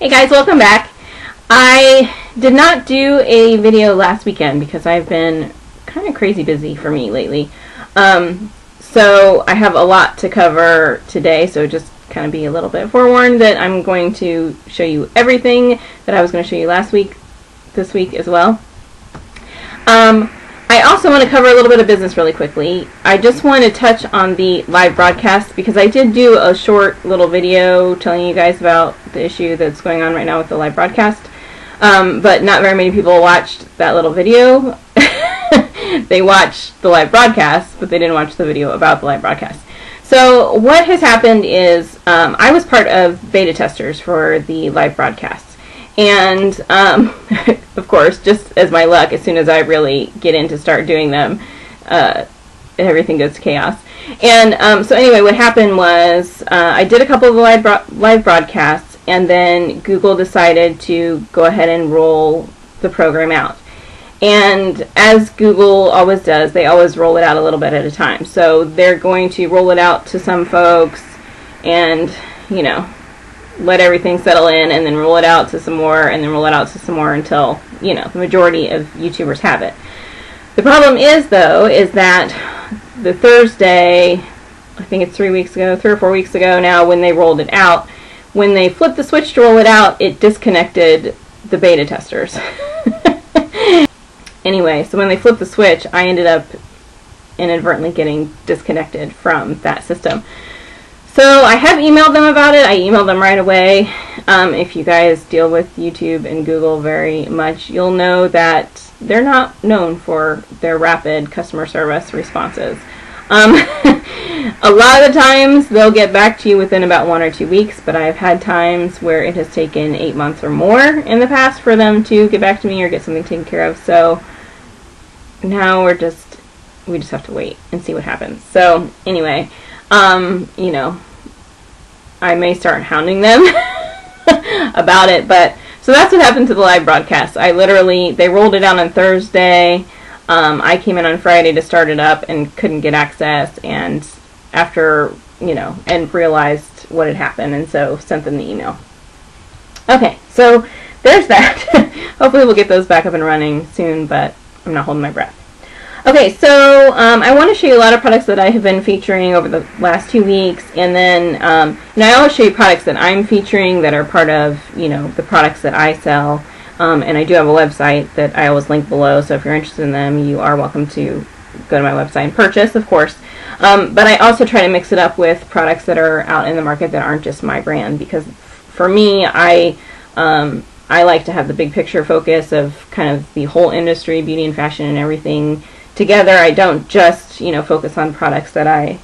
Hey guys, welcome back. I did not do a video last weekend because I've been kind of crazy busy for me lately. So I have a lot to cover today, so just kind of be a little bit forewarned that I'm going to show you everything that I was going to show you last week, this week as well. I also want to cover a little bit of business really quickly. I just want to touch on the live broadcast because I did do a short little video telling you guys about the issue that's going on right now with the live broadcast, but not very many people watched that little video. They watched the live broadcast, but they didn't watch the video about the live broadcast. So what has happened is I was part of beta testers for the live broadcasts. And, of course, just as my luck, as soon as I really get in to start doing them, everything goes to chaos. And so anyway, what happened was I did a couple of live broadcasts, and then Google decided to go ahead and roll the program out. And as Google always does, they always roll it out a little bit at a time. So they're going to roll it out to some folks and, you know, let everything settle in, and then roll it out to some more, and then roll it out to some more until, you know, the majority of YouTubers have it. The problem is, though, is that the Thursday, I think it's 3 or 4 weeks ago now, when they rolled it out, when they flipped the switch to roll it out, it disconnected the beta testers. Anyway, so when they flipped the switch, I ended up inadvertently getting disconnected from that system. So I have emailed them about it. I emailed them right away. If you guys deal with YouTube and Google very much, you'll know that they're not known for their rapid customer service responses. A lot of the times they'll get back to you within about 1 or 2 weeks, but I've had times where it has taken 8 months or more in the past for them to get back to me or get something taken care of. So now we just have to wait and see what happens. So anyway, you know, I may start hounding them about it, but so that's what happened to the live broadcast. They rolled it out on Thursday. I came in on Friday to start it up and couldn't get access, and after, you know, and realized what had happened, and so sent them the email. Okay, so there's that. Hopefully we'll get those back up and running soon, but I'm not holding my breath. Okay, so I want to show you a lot of products that I have been featuring over the last 2 weeks, and then and I always show you products that I'm featuring that are part of, you know, the products that I sell, and I do have a website that I always link below, so if you're interested in them, you are welcome to go to my website and purchase, of course. But I also try to mix it up with products that are out in the market that aren't just my brand, because for me, I like to have the big picture focus of kind of the whole industry, beauty and fashion and everything together. I don't just, you know, focus on products that I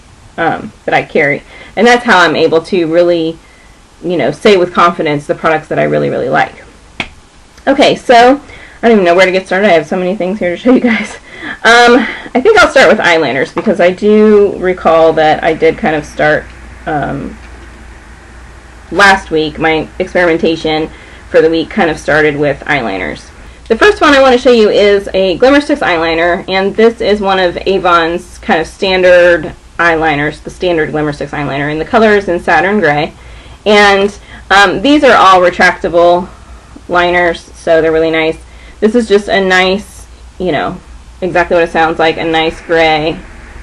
carry, and that's how I'm able to really, you know, say with confidence the products that I really, really like. Okay, so I don't even know where to get started. I have so many things here to show you guys. I think I'll start with eyeliners because I do recall that I did kind of start last week. My experimentation for the week kind of started with eyeliners. The first one I want to show you is a Glimmer Sticks eyeliner, and this is one of Avon's kind of standard eyeliners, the standard Glimmer Sticks eyeliner, and the color is in Saturn Gray. And these are all retractable liners, so they're really nice. This is just a nice, you know, exactly what it sounds like, a nice gray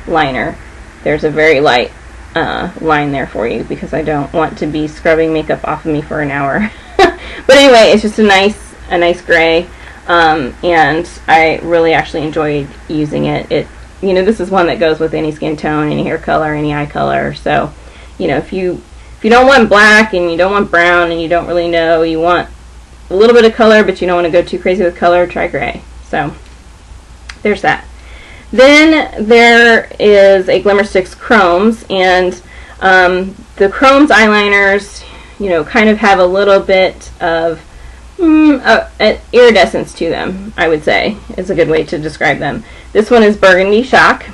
liner. There's a very light line there for you because I don't want to be scrubbing makeup off of me for an hour. But anyway, it's just a nice gray. And I really actually enjoyed using it. You know, this is one that goes with any skin tone, any hair color, any eye color. So, you know, if you don't want black and you don't want brown and you don't really know, you want a little bit of color but you don't want to go too crazy with color, try gray. So there's that. Then there is a Glimmer Sticks Chromes, and the Chromes eyeliners, you know, kind of have a little bit of iridescence to them, I would say, is a good way to describe them. This one is Burgundy Shock,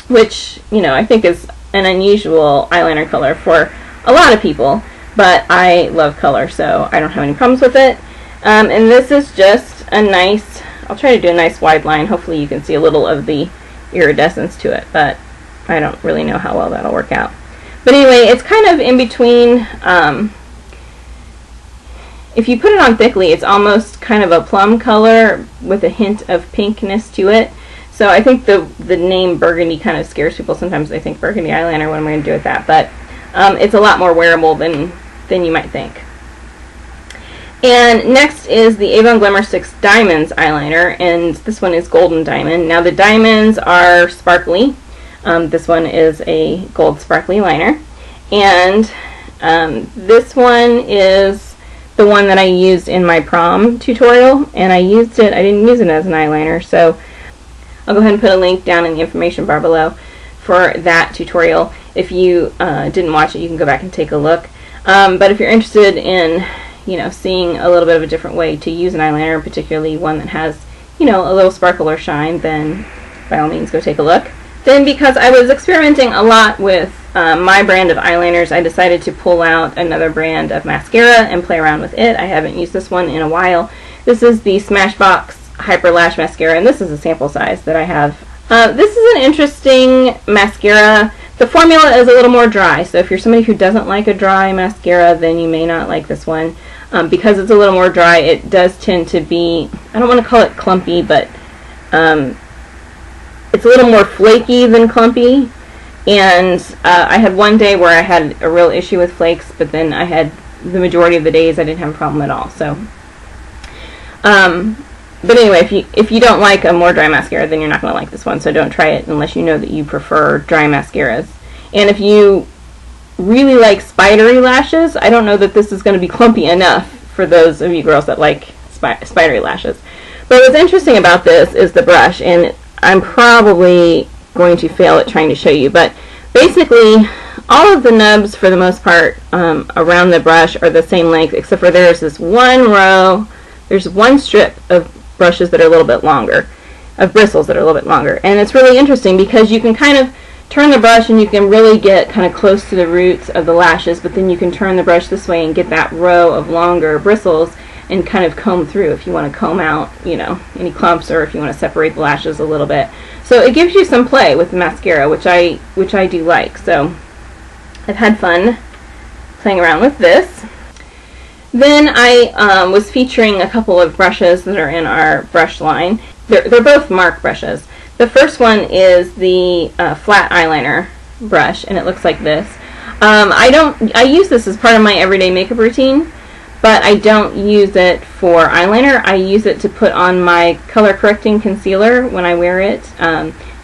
which, you know, I think is an unusual eyeliner color for a lot of people, but I love color, so I don't have any problems with it. And this is just a nice, I'll try to do a nice wide line. Hopefully you can see a little of the iridescence to it, but I don't really know how well that'll work out. But anyway, it's kind of in between if you put it on thickly, it's almost kind of a plum color with a hint of pinkness to it. So I think the name burgundy kind of scares people. Sometimes they think burgundy eyeliner, what am I going to do with that? But it's a lot more wearable than you might think. And next is the Avon Glimmer 6 Diamonds eyeliner, and this one is Golden Diamond. Now the diamonds are sparkly. This one is a gold sparkly liner. And this one is the one that I used in my prom tutorial, and I didn't use it as an eyeliner, so I'll go ahead and put a link down in the information bar below for that tutorial. If you didn't watch it, you can go back and take a look. But if you're interested in seeing a little bit of a different way to use an eyeliner, particularly one that has, a little sparkle or shine, then by all means go take a look. Then, because I was experimenting a lot with my brand of eyeliners, I decided to pull out another brand of mascara and play around with it. I haven't used this one in a while. This is the Smashbox Hyper Lash Mascara, and this is a sample size that I have. This is an interesting mascara. The formula is a little more dry, so if you're somebody who doesn't like a dry mascara, then you may not like this one. Because it's a little more dry, it does tend to be, I don't want to call it clumpy, but it's a little more flaky than clumpy. And I had one day where I had a real issue with flakes, but then I had the majority of the days I didn't have a problem at all. So, but anyway, if you don't like a more dry mascara, then you're not going to like this one. So don't try it unless you know that you prefer dry mascaras. And if you really like spidery lashes, I don't know that this is going to be clumpy enough for those of you girls that like spidery lashes. But what's interesting about this is the brush, and I'm probably going to fail at trying to show you, but basically all of the nubs for the most part around the brush are the same length, except for there's this one row, there's one strip of brushes that are a little bit longer, of bristles that are a little bit longer. And it's really interesting because you can kind of turn the brush and you can really get kind of close to the roots of the lashes, but then you can turn the brush this way and get that row of longer bristles and kind of comb through if you want to comb out, any clumps, or if you want to separate the lashes a little bit. So it gives you some play with the mascara, which I do like. So I've had fun playing around with this. Then I was featuring a couple of brushes that are in our brush line. They're both Mark brushes. The first one is the flat eyeliner brush, and it looks like this. I use this as part of my everyday makeup routine, but I don't use it for eyeliner. I use it to put on my color correcting concealer when I wear it.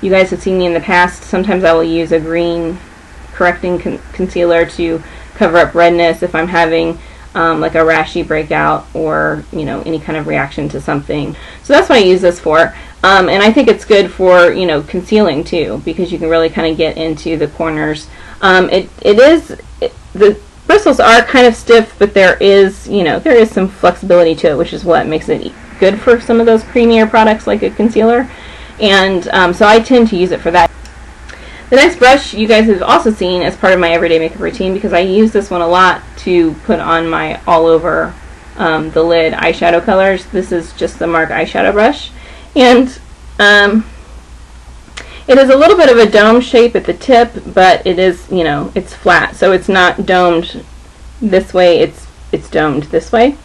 You guys have seen me in the past. Sometimes I will use a green correcting concealer to cover up redness if I'm having like a rashy breakout or any kind of reaction to something. So that's what I use this for. And I think it's good for concealing too, because you can really kind of get into the corners. The bristles are kind of stiff, but there is some flexibility to it, which is what makes it good for some of those creamier products like a concealer. And so I tend to use it for that. The next brush you guys have also seen as part of my everyday makeup routine, because I use this one a lot to put on my all over the lid eyeshadow colors. This is just the Mark eyeshadow brush, and it is a little bit of a dome shape at the tip, but it is, it's flat, so it's not domed this way, it's domed this way.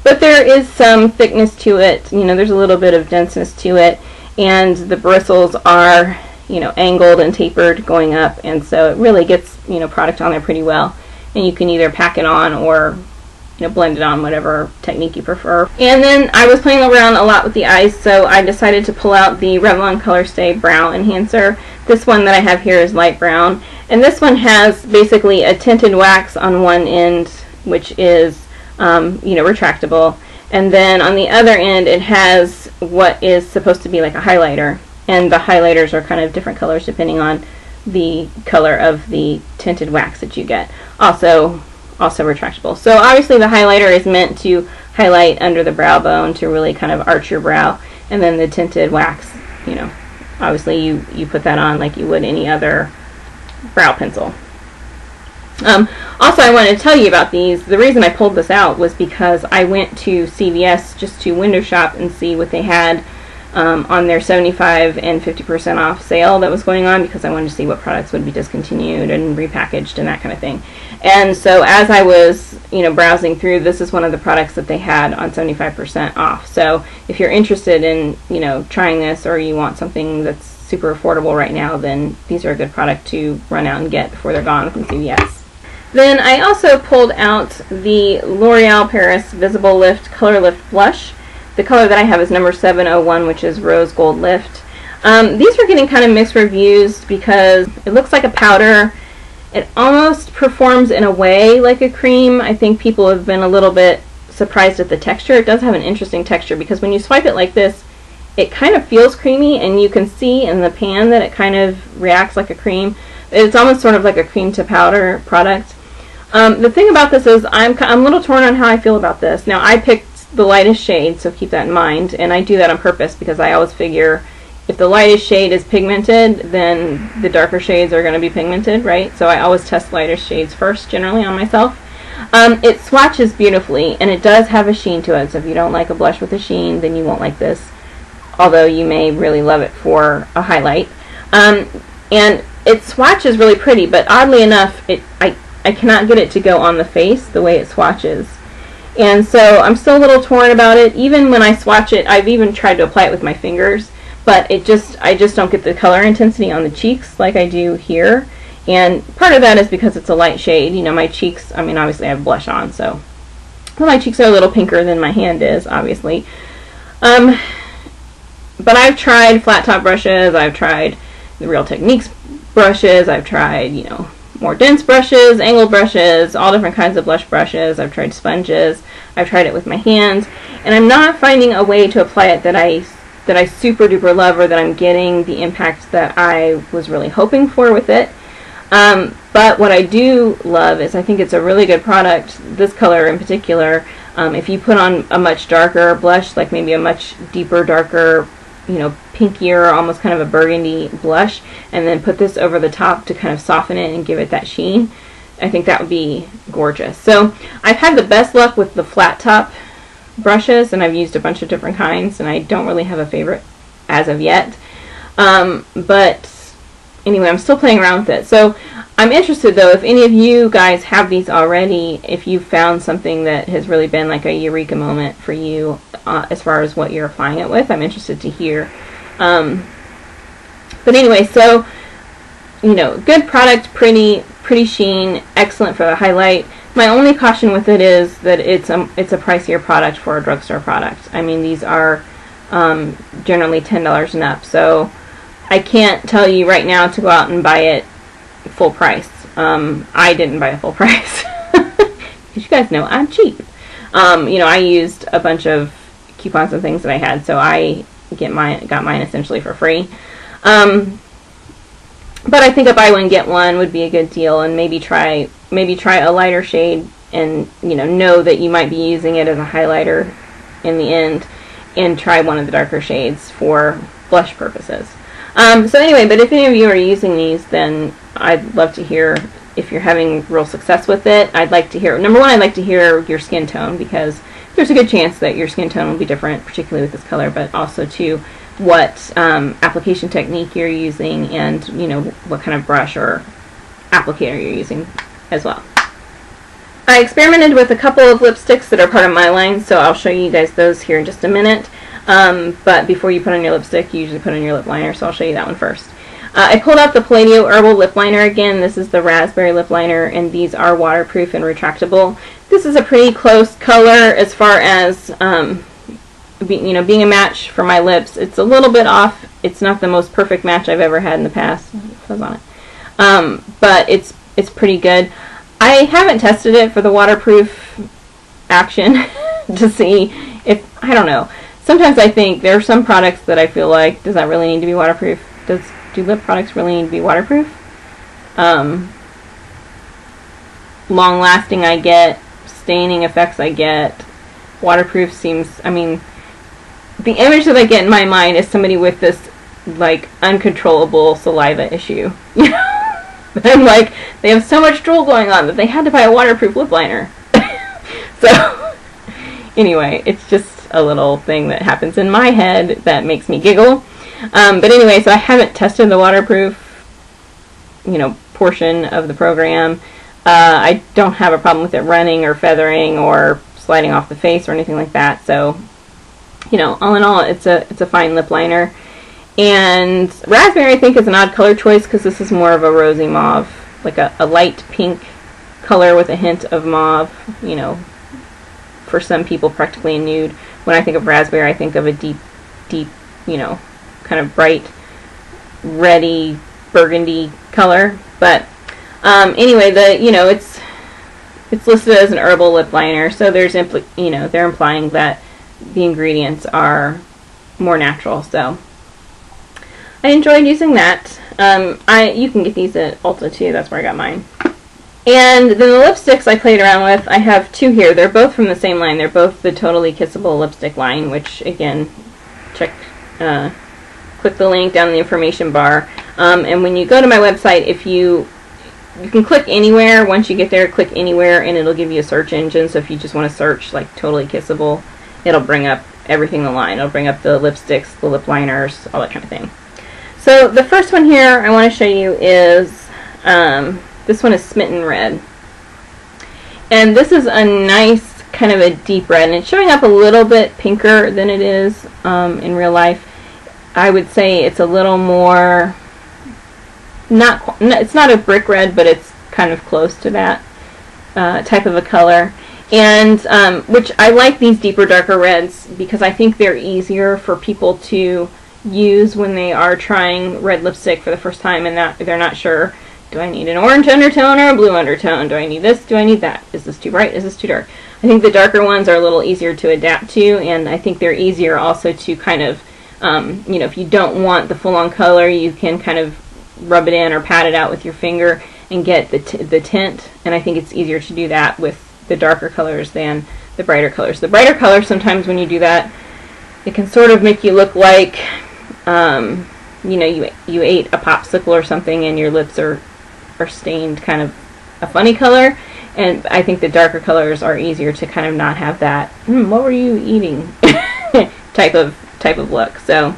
But there is some thickness to it, there's a little bit of denseness to it, and the bristles are, angled and tapered going up, and so it really gets, product on there pretty well. And you can either pack it on or blend it on, whatever technique you prefer. And then I was playing around a lot with the eyes, so I decided to pull out the Revlon Color Stay Brow Enhancer. This one that I have here is light brown, and this one has basically a tinted wax on one end, which is retractable, and then on the other end it has what is supposed to be like a highlighter, and the highlighters are kind of different colors depending on the color of the tinted wax that you get. Also retractable. So obviously the highlighter is meant to highlight under the brow bone to really kind of arch your brow, and then the tinted wax, obviously you put that on like you would any other brow pencil. Also, I wanted to tell you about these. The reason I pulled this out was because I went to CVS just to window shop and see what they had on their 75 and 50% off sale that was going on, because I wanted to see what products would be discontinued and repackaged and that kind of thing. And so as I was, browsing through, this is one of the products that they had on 75% off. So if you're interested in, trying this, or you want something that's super affordable right now, then these are a good product to run out and get before they're gone from CVS. Then I also pulled out the L'Oreal Paris Visible Lift Color Lift Blush. The color that I have is number 701, which is Rose Gold Lift. These were getting kind of mixed reviews because it looks like a powder. It almost performs in a way like a cream. I think people have been a little bit surprised at the texture. It does have an interesting texture because when you swipe it like this, it kind of feels creamy, and you can see in the pan that it kind of reacts like a cream. It's almost sort of like a cream to powder product. The thing about this is I'm a little torn on how I feel about this. Now, I picked the lightest shade, so keep that in mind, and I do that on purpose because I always figure if the lightest shade is pigmented, then the darker shades are going to be pigmented, right? So I always test lightest shades first, generally, on myself. It swatches beautifully, and it does have a sheen to it, so if you don't like a blush with a sheen, then you won't like this, although you may really love it for a highlight. And it swatches really pretty, but oddly enough, I cannot get it to go on the face the way it swatches. And so I'm still a little torn about it. Even when I swatch it, I've even tried to apply it with my fingers, but I just don't get the color intensity on the cheeks like I do here. And part of that is because it's a light shade. My cheeks, obviously I have blush on, so my cheeks are a little pinker than my hand is, obviously. But I've tried flat top brushes, I've tried the Real Techniques brushes, I've tried, more dense brushes, angled brushes, all different kinds of blush brushes. I've tried sponges. I've tried it with my hands, and I'm not finding a way to apply it that I super duper love, or that I'm getting the impact that I was really hoping for with it. But what I do love is I think it's a really good product. This color in particular, if you put on a much darker blush, like maybe a much deeper, darker, pinkier, almost kind of a burgundy blush, and then put this over the top to kind of soften it and give it that sheen, I think that would be gorgeous. So I've had the best luck with the flat top brushes, and I've used a bunch of different kinds, and I don't really have a favorite as of yet. But anyway, I'm still playing around with it. So I'm interested, though, if any of you guys have these already, if you found something that has really been like a eureka moment for you as far as what you're applying it with. I'm interested to hear. But anyway, so, good product, pretty sheen, excellent for the highlight. My only caution with it is that it's a pricier product for a drugstore product. These are generally $10 and up, so I can't tell you right now to go out and buy it full price. I didn't buy a full price because you guys know I'm cheap. I used a bunch of coupons and things that I had, so I got mine essentially for free. But I think a buy one get one would be a good deal, and maybe try a lighter shade, and know that you might be using it as a highlighter in the end, and try one of the darker shades for blush purposes. So anyway, but if any of you are using these, then I'd love to hear if you're having real success with it. I'd like to hear, number one, I'd like to hear your skin tone, because there's a good chance that your skin tone will be different, particularly with this color, but also too what application technique you're using, and what kind of brush or applicator you're using as well. I experimented with a couple of lipsticks that are part of my line, so I'll show you guys those here in just a minute. But before you put on your lipstick, you usually put on your lip liner, so I'll show you that one first. I pulled out the Palladio Herbal Lip Liner again. This is the Raspberry Lip Liner, and these are waterproof and retractable. This is a pretty close color as far as being a match for my lips. It's a little bit off. It's not the most perfect match I've ever had in the past. Fuzz on it. But it's pretty good. I haven't tested it for the waterproof action to see if, I don't know. Sometimes I think there are some products that I feel like, does that really need to be waterproof? Do lip products really need to be waterproof? Long lasting I get, staining effects I get, waterproof seems, the image that I get in my mind is somebody with this like uncontrollable saliva issue. And like they have so much drool going on that they had to buy a waterproof lip liner. So Anyway, it's just a little thing that happens in my head that makes me giggle. But anyway, so I haven't tested the waterproof, portion of the program. I don't have a problem with it running or feathering or sliding off the face or anything like that. So, all in all, it's a fine lip liner. And raspberry, I think, is an odd color choice because this is more of a rosy mauve, like a light pink color with a hint of mauve. For some people, practically a nude. When I think of raspberry, I think of a deep, kind of bright, reddy, burgundy color. But anyway, it's listed as an herbal lip liner, so there's they're implying that the ingredients are more natural. So I enjoyed using that. You can get these at Ulta too. That's where I got mine. And then the lipsticks I played around with, I have two here. They're both from the same line. They're both the Totally Kissable lipstick line, which again, click the link down in the information bar. And when you go to my website, if you can click anywhere. Once you get there, click anywhere, and it'll give you a search engine. So if you just want to search like Totally Kissable, it'll bring up everything in the line. It'll bring up the lipsticks, the lip liners, all that kind of thing. So the first one here I want to show you is this one is Smitten Read. And this is a nice kind of a deep red, and it's showing up a little bit pinker than it is in real life. I would say it's a little more, it's not a brick red, but it's kind of close to that type of a color. And which I like these deeper, darker reds because I think they're easier for people to use when they are trying red lipstick for the first time and they're not sure, do I need an orange undertone or a blue undertone? Do I need this? Do I need that? Is this too bright? Is this too dark? I think the darker ones are a little easier to adapt to, and I think they're easier also to kind of, if you don't want the full-on color, you can kind of rub it in or pat it out with your finger and get the tint, and I think it's easier to do that with the darker colors than the brighter colors. The brighter colors, sometimes when you do that, it can sort of make you look like, you ate a popsicle or something and your lips are stained kind of a funny color, and I think the darker colors are easier to kind of not have that, what were you eating type of look. So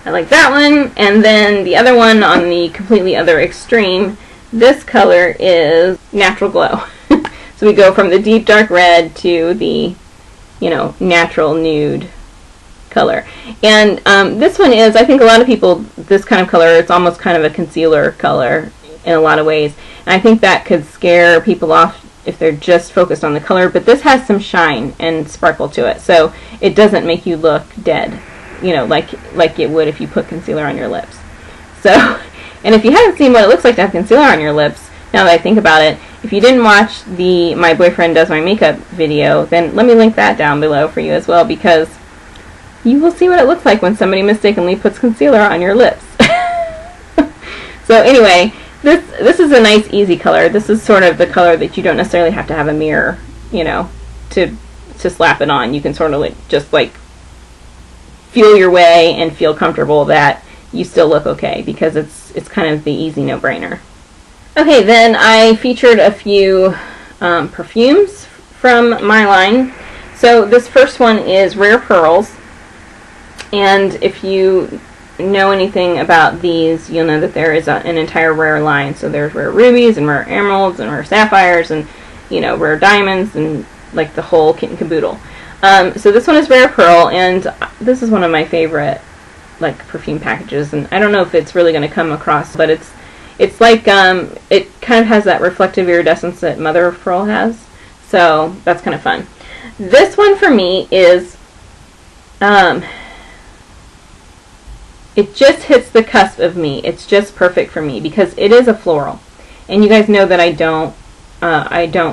I like that one. And then the other one on the completely other extreme, this color is Natural Glow. So we go from the deep dark red to the natural nude color. And this one is, I think a lot of people, this kind of color, it's almost kind of a concealer color in a lot of ways. And I think that could scare people off if they're just focused on the color, but this has some shine and sparkle to it, so it doesn't make you look dead, like it would if you put concealer on your lips. So, and if you haven't seen what it looks like to have concealer on your lips, now that I think about it, if you didn't watch the My Boyfriend Does My Makeup video, then let me link that down below for you as well, because you will see what it looks like when somebody mistakenly puts concealer on your lips. So anyway, this is a nice easy color. This is sort of the color that you don't necessarily have to have a mirror, to slap it on. You can sort of just feel your way and feel comfortable that you still look okay, because it's kind of the easy no-brainer. Okay, then I featured a few perfumes from my line. So this first one is Rare Pearls. And if you know anything about these, you'll know that there is an entire rare line. So there's rare rubies and rare emeralds and rare sapphires and, rare diamonds and like the whole kit and caboodle. So this one is Rare Pearl, and this is one of my favorite perfume packages. And I don't know if it's really going to come across, but it's like it kind of has that reflective iridescence that Mother of Pearl has. So that's kind of fun. This one for me is it just hits the cusp of me. It's just perfect for me because it is a floral, and you guys know that I don't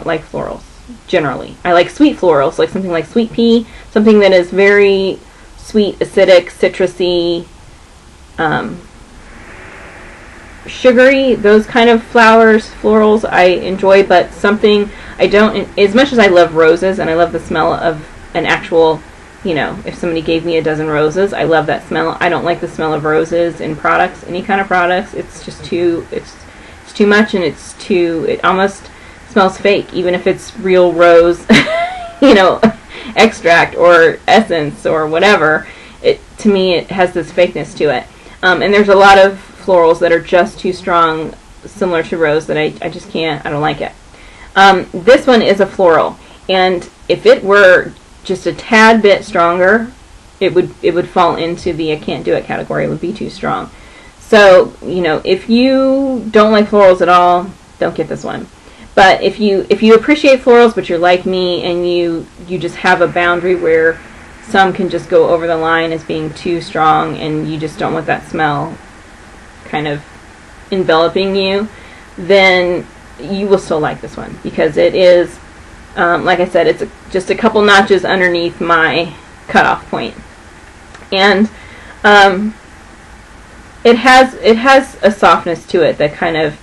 like florals generally. I like sweet florals, like something like sweet pea, something that is very sweet, acidic, citrusy, sugary. Those kind of florals I enjoy, but something I don't. As much as I love roses and I love the smell of an actual, if somebody gave me a dozen roses, I love that smell. I don't like the smell of roses in products, any kind of products. It's just too, it's too much, and it almost smells fake, even if it's real rose, you know, extract or essence or whatever. To me, it has this fakeness to it. And there's a lot of florals that are just too strong, similar to rose, that I just can't, I don't like it. This one is a floral, and if it were just a tad bit stronger, it would fall into the I can't do it category. It would be too strong. So, you know, if you don't like florals at all, don't get this one. But if you appreciate florals, but you're like me and you just have a boundary where some can just go over the line as being too strong and you just don't want that smell kind of enveloping you, then you will still like this one, because it is, like I said, it's just a couple notches underneath my cutoff point. And it has a softness to it that kind of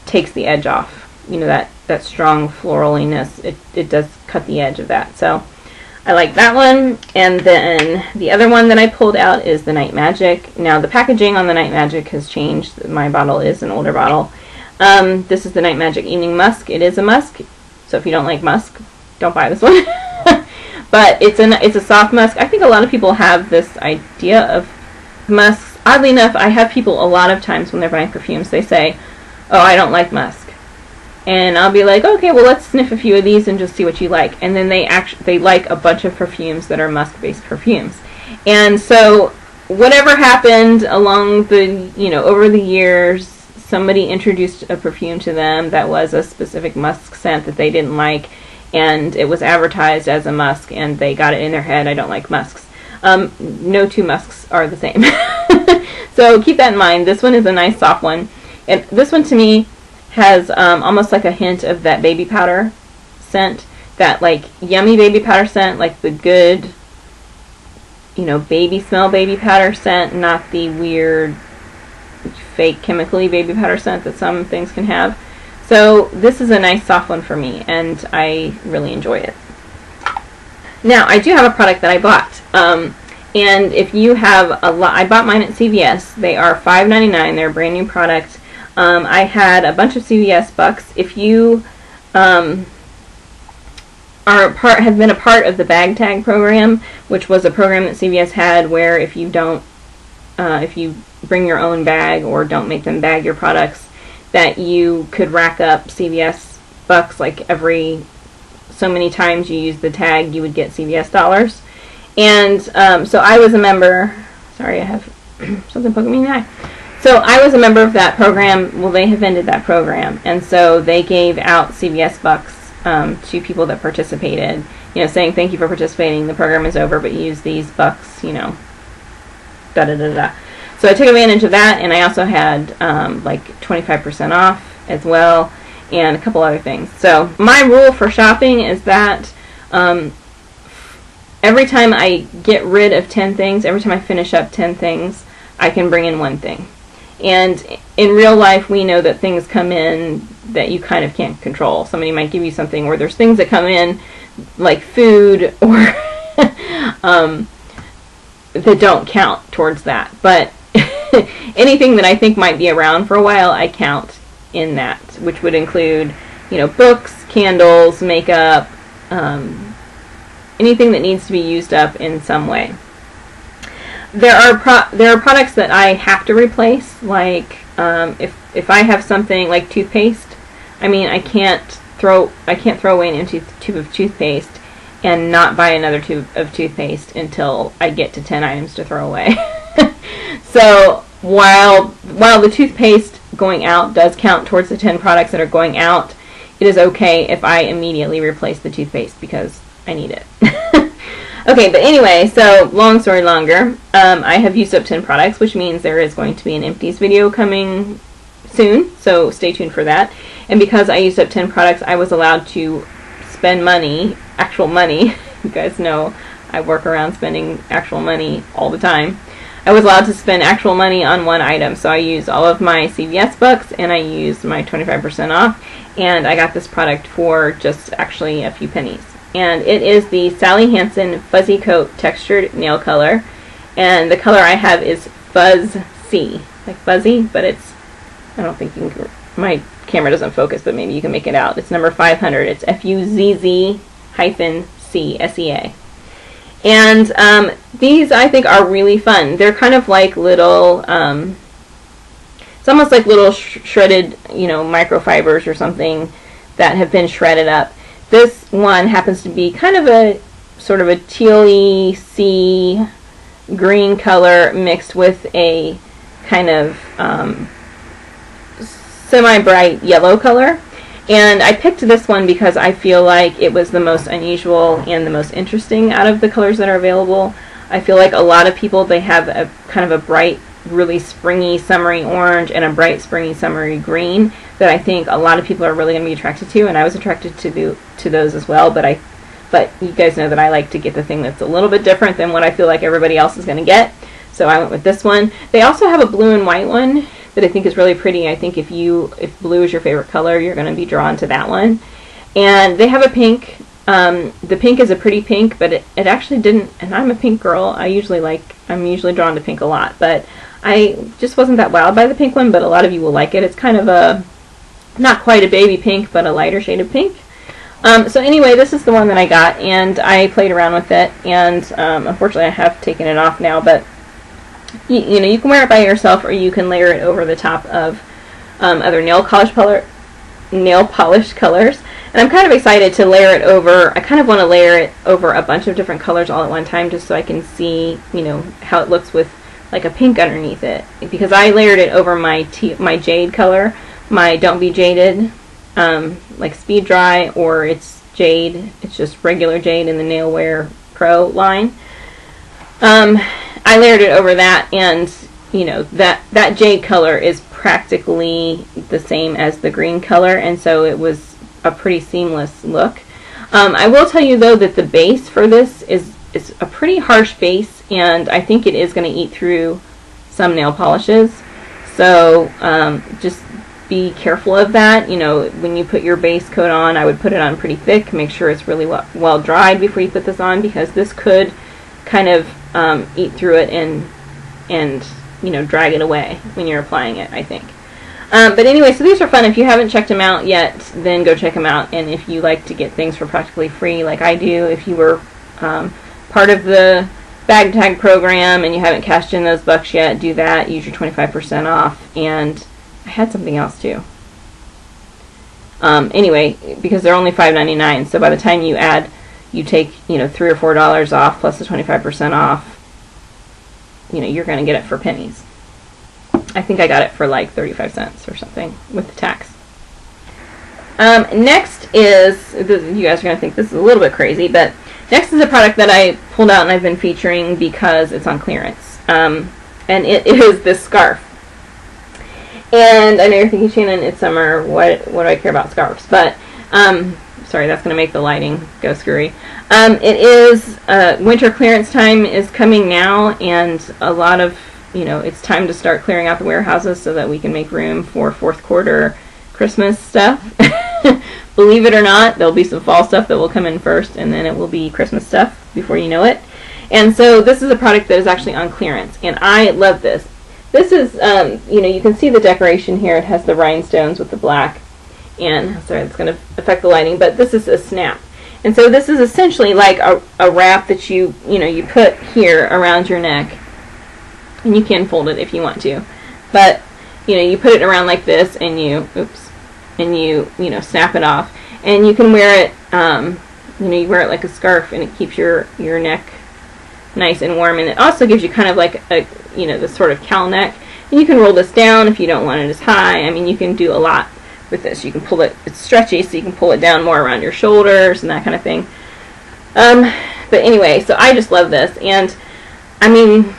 takes the edge off. You know, that strong floraliness, it does cut the edge of that. So I like that one. And then the other one that I pulled out is the Night Magic. Now the packaging on the Night Magic has changed. My bottle is an older bottle. This is the Night Magic Evening Musk. It is a musk, so if you don't like musk, don't buy this one. But it's a soft musk. I think a lot of people have this idea of musks. Oddly enough, I have people a lot of times when they're buying perfumes, they say, "Oh, I don't like musk." And I'll be like, "Okay, well, let's sniff a few of these and just see what you like." And then they like a bunch of perfumes that are musk-based perfumes. And so whatever happened along the, you know, over the years, somebody introduced a perfume to them that was a specific musk scent that they didn't like, and it was advertised as a musk, and they got it in their head, "I don't like musks." No two musks are the same. So keep that in mind. This one is a nice soft one. And this one to me has almost like a hint of that baby powder scent, that like yummy baby powder scent, like the good, you know, baby smell baby powder scent, not the weird fake chemically baby powder scent that some things can have. So this is a nice soft one for me, and I really enjoy it. Now I do have a product that I bought, and if you have a lot, I bought mine at CVS. They are $5.99. They're a brand new product. I had a bunch of CVS bucks. If you have been a part of the bag tag program, which was a program that CVS had where if you bring your own bag or don't make them bag your products, that you could rack up CVS bucks, like every so many times you use the tag, you would get CVS dollars. And so I was a member. Sorry, I have something poking me in the eye. So I was a member of that program. Well, they have ended that program, and so they gave out CVS bucks to people that participated, you know, saying thank you for participating. The program is over, but use these bucks, you know, da da da da. So I took advantage of that, and I also had like 25% off as well, and a couple other things. So my rule for shopping is that every time I get rid of 10 things, every time I finish up 10 things, I can bring in one thing. And in real life, we know that things come in that you kind of can't control. Somebody might give you something, or there's things that come in, like food, or that don't count towards that. But anything that I think might be around for a while, I count in that, which would include, you know, books, candles, makeup, anything that needs to be used up in some way. There are products that I have to replace, like if I have something like toothpaste. I mean, I can't throw away an empty tube of toothpaste and not buy another tube of toothpaste until I get to 10 items to throw away. So while the toothpaste going out does count towards the 10 products that are going out, it is okay if I immediately replace the toothpaste because I need it. Okay, but anyway, so long story longer, I have used up 10 products, which means there is going to be an empties video coming soon, so stay tuned for that. And because I used up 10 products, I was allowed to spend money, actual money. You guys know I work around spending actual money all the time. I was allowed to spend actual money on one item, so I used all of my CVS bucks and I used my 25% off, and I got this product for just actually a few pennies. And it is the Sally Hansen Fuzzy Coat Textured Nail Color, and the color I have is Fuzz C, like fuzzy, but it's, I don't think you can, my camera doesn't focus, but maybe you can make it out. It's number 500. It's FUZZ-C. C, S-E-A. And these I think are really fun. They're kind of like little, it's almost like little shredded, you know, microfibers or something that have been shredded up. This one happens to be kind of a sort of a tealy sea green color mixed with a kind of semi-bright yellow color. And I picked this one because I feel like it was the most unusual and the most interesting out of the colors that are available. I feel like a lot of people, they have a kind of a bright, really springy, summery orange and a bright, springy, summery green that I think a lot of people are really going to be attracted to, and I was attracted to those as well, but you guys know that I like to get the thing that's a little bit different than what I feel like everybody else is going to get, so I went with this one. They also have a blue and white one that I think is really pretty. I think if blue is your favorite color, you're going to be drawn to that one. And they have a pink. The pink is a pretty pink, but it actually didn't, and I'm a pink girl. I'm usually drawn to pink a lot, but I just wasn't that wowed by the pink one, but a lot of you will like it. It's kind of a, not quite a baby pink, but a lighter shade of pink. So anyway, this is the one that I got, and I played around with it, and unfortunately I have taken it off now, but you know, you can wear it by yourself, or you can layer it over the top of other nail polish colors. And I'm kind of excited to layer it over. I kind of want to layer it over a bunch of different colors all at one time, just so I can see, you know, how it looks with like a pink underneath it. Because I layered it over my jade color, my Don't Be Jaded, like Speed Dry, or it's jade. It's just regular jade in the Nail Wear Pro line. I layered it over that, and you know, that jade color is practically the same as the green color, and so it was a pretty seamless look. I will tell you though that the base for this is a pretty harsh base, and I think it is going to eat through some nail polishes, so just be careful of that. You know, when you put your base coat on, I would put it on pretty thick, make sure it's really well dried before you put this on, because this could kind of eat through it and you know, drag it away when you're applying it, I think. But anyway, so these are fun. If you haven't checked them out yet, then go check them out. And if you like to get things for practically free, like I do, if you were part of the bag tag program and you haven't cashed in those bucks yet, do that. Use your 25% off. And I had something else too. Anyway, because they're only $5.99, so by the time you take, you know, $3 or $4 off plus the 25% off, you know, you're going to get it for pennies. I think I got it for like 35 cents or something with the tax. Next is, you guys are going to think this is a little bit crazy, but next is a product that I pulled out and I've been featuring because it's on clearance. And it is this scarf. And I know you're thinking, Shannon, it's summer, what do I care about scarves? But, sorry, that's going to make the lighting go screwy. It is, winter clearance time is coming now, and a lot of, you know, it's time to start clearing out the warehouses so that we can make room for fourth quarter Christmas stuff. Believe it or not, there'll be some fall stuff that will come in first, and then it will be Christmas stuff before you know it. And so this is a product that is actually on clearance, and I love this. This is, you know, you can see the decoration here. It has the rhinestones with the black, and, sorry, it's going to affect the lighting, but this is a snap. And so this is essentially like a wrap that you put here around your neck, and you can fold it if you want to, but you know, you put it around like this, and you snap it off, and you can wear it, you know, you wear it like a scarf, and it keeps your neck nice and warm, and it also gives you kind of like a, you know, this sort of cowl neck, and you can roll this down if you don't want it as high. I mean, you can do a lot with this. You can pull it, it's stretchy, so you can pull it down more around your shoulders and that kind of thing. But anyway, so I just love this, and I mean,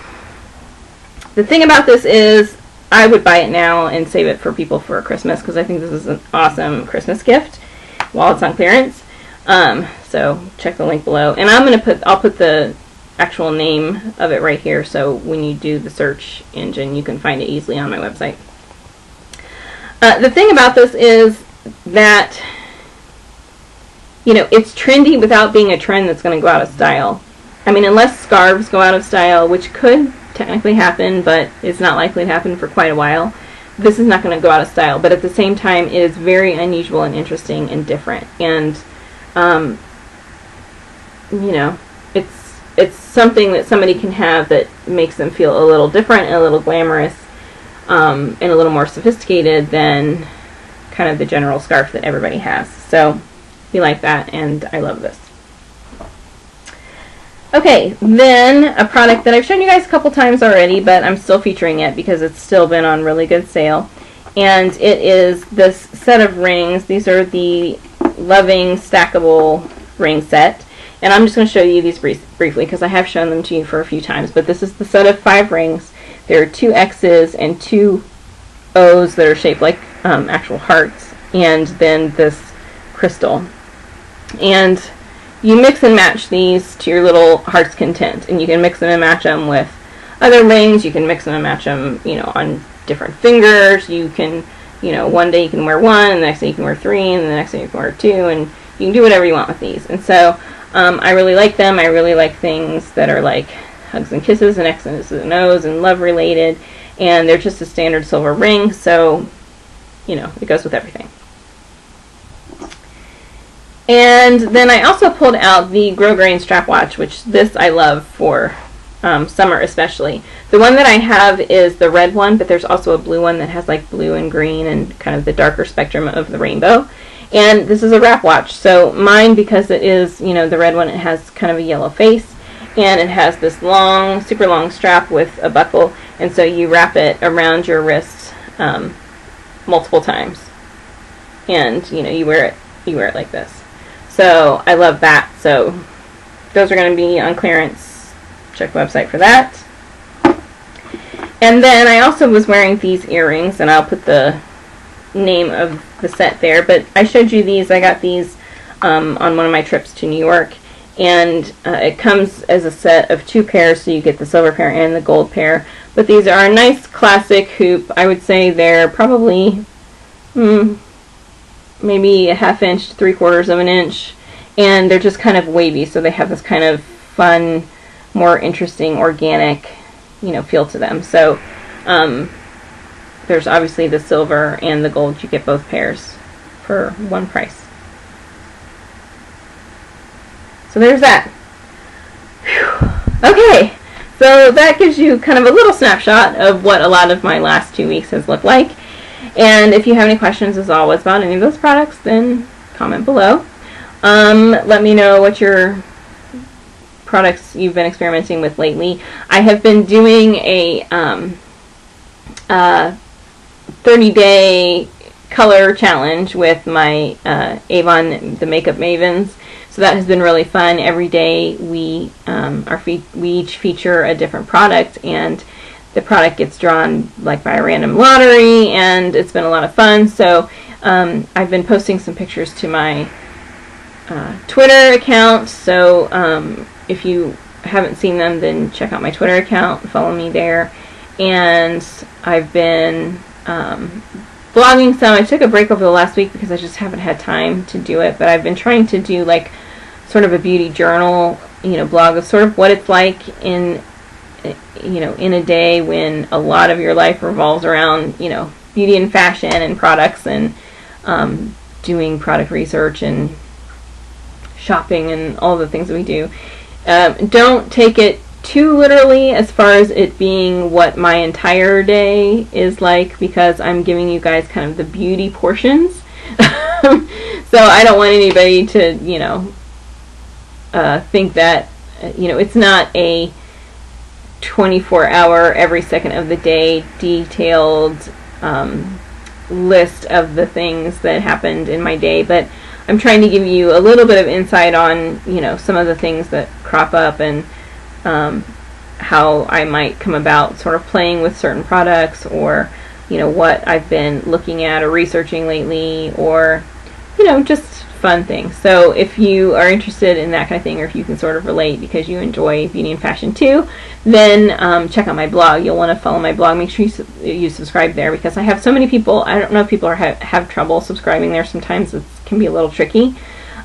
the thing about this is I would buy it now and save it for people for Christmas, because I think this is an awesome Christmas gift while it's on clearance. So check the link below, and I'll put the actual name of it right here, so when you do the search engine you can find it easily on my website. The thing about this is that, you know, it's trendy without being a trend that's going to go out of style. I mean, unless scarves go out of style, which could technically happen, but it's not likely to happen for quite a while, this is not going to go out of style. But at the same time, it is very unusual and interesting and different. And you know, it's something that somebody can have that makes them feel a little different and a little glamorous, and a little more sophisticated than kind of the general scarf that everybody has. So we like that, and I love this. Okay, then a product that I've shown you guys a couple times already, but I'm still featuring it because it's still been on really good sale. And it is this set of rings. These are the Loving Stackable ring set. And I'm just going to show you these briefly because I have shown them to you for a few times. But this is the set of 5 rings. There are 2 X's and 2 O's that are shaped like actual hearts. And then this crystal. And you mix and match these to your little heart's content, and you can mix them and match them with other rings. You can mix them and match them, you know, on different fingers. You can, you know, one day you can wear 1, and the next day you can wear 3, and the next day you can wear 2, and you can do whatever you want with these. And so I really like them. I really like things that are like hugs and kisses and X's and O's and love related, and they're just a standard silver ring, so, you know, it goes with everything. And then I also pulled out the Grosgrain strap watch, which this I love for summer especially. The one that I have is the red one, but there's also a blue one that has like blue and green and kind of the darker spectrum of the rainbow. And this is a wrap watch. So mine, because it is, you know, the red one, it has kind of a yellow face, and it has this long, super long strap with a buckle, and so you wrap it around your wrist multiple times, and you know, you wear it like this. So I love that. So those are going to be on clearance. Check the website for that. And then I also was wearing these earrings, and I'll put the name of the set there. But I showed you these. I got these on one of my trips to New York, and it comes as a set of 2 pairs, so you get the silver pair and the gold pair. But these are a nice classic hoop. I would say they're probably maybe a 1/2 inch to 3/4 of an inch, and they're just kind of wavy, so they have this kind of fun, more interesting, organic, you know, feel to them. So there's obviously the silver and the gold. You get both pairs for one price. So there's that. Whew. Okay, so that gives you kind of a little snapshot of what a lot of my last 2 weeks has looked like. And if you have any questions, as always, about any of those products, then comment below. Let me know what your products you've been experimenting with lately. I have been doing a 30-day color challenge with my Avon, the Makeup Mavens. So that has been really fun. Every day we each feature a different product, and the product gets drawn like by a random lottery, and it's been a lot of fun. So I've been posting some pictures to my Twitter account, so if you haven't seen them, then check out my Twitter account, follow me there. And I've been blogging some. I took a break over the last week because I just haven't had time to do it, but I've been trying to do like sort of a beauty journal, you know, blog of sort of what it's like in, you know, in a day when a lot of your life revolves around, you know, beauty and fashion and products, and doing product research and shopping and all the things that we do. Don't take it too literally as far as it being what my entire day is like, because I'm giving you guys kind of the beauty portions. So I don't want anybody to, you know, think that, you know, it's not a 24-hour, every second of the day, detailed list of the things that happened in my day, but I'm trying to give you a little bit of insight on, you know, some of the things that crop up, and how I might come about sort of playing with certain products, or, you know, what I've been looking at or researching lately, or, you know, just fun things. So if you are interested in that kind of thing, or if you can sort of relate because you enjoy beauty and fashion too, then check out my blog. You'll want to follow my blog. Make sure you subscribe there, because I have so many people. I don't know if people have trouble subscribing there. Sometimes it can be a little tricky,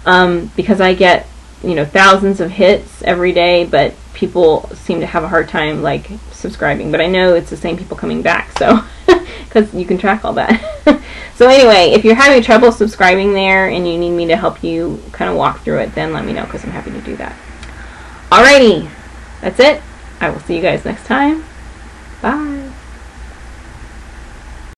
because I get, you know, thousands of hits every day, but people seem to have a hard time like subscribing. But I know it's the same people coming back, so because you can track all that. So anyway, if you're having trouble subscribing there and you need me to help you kind of walk through it, then let me know, because I'm happy to do that. Alrighty, that's it. I will see you guys next time. Bye.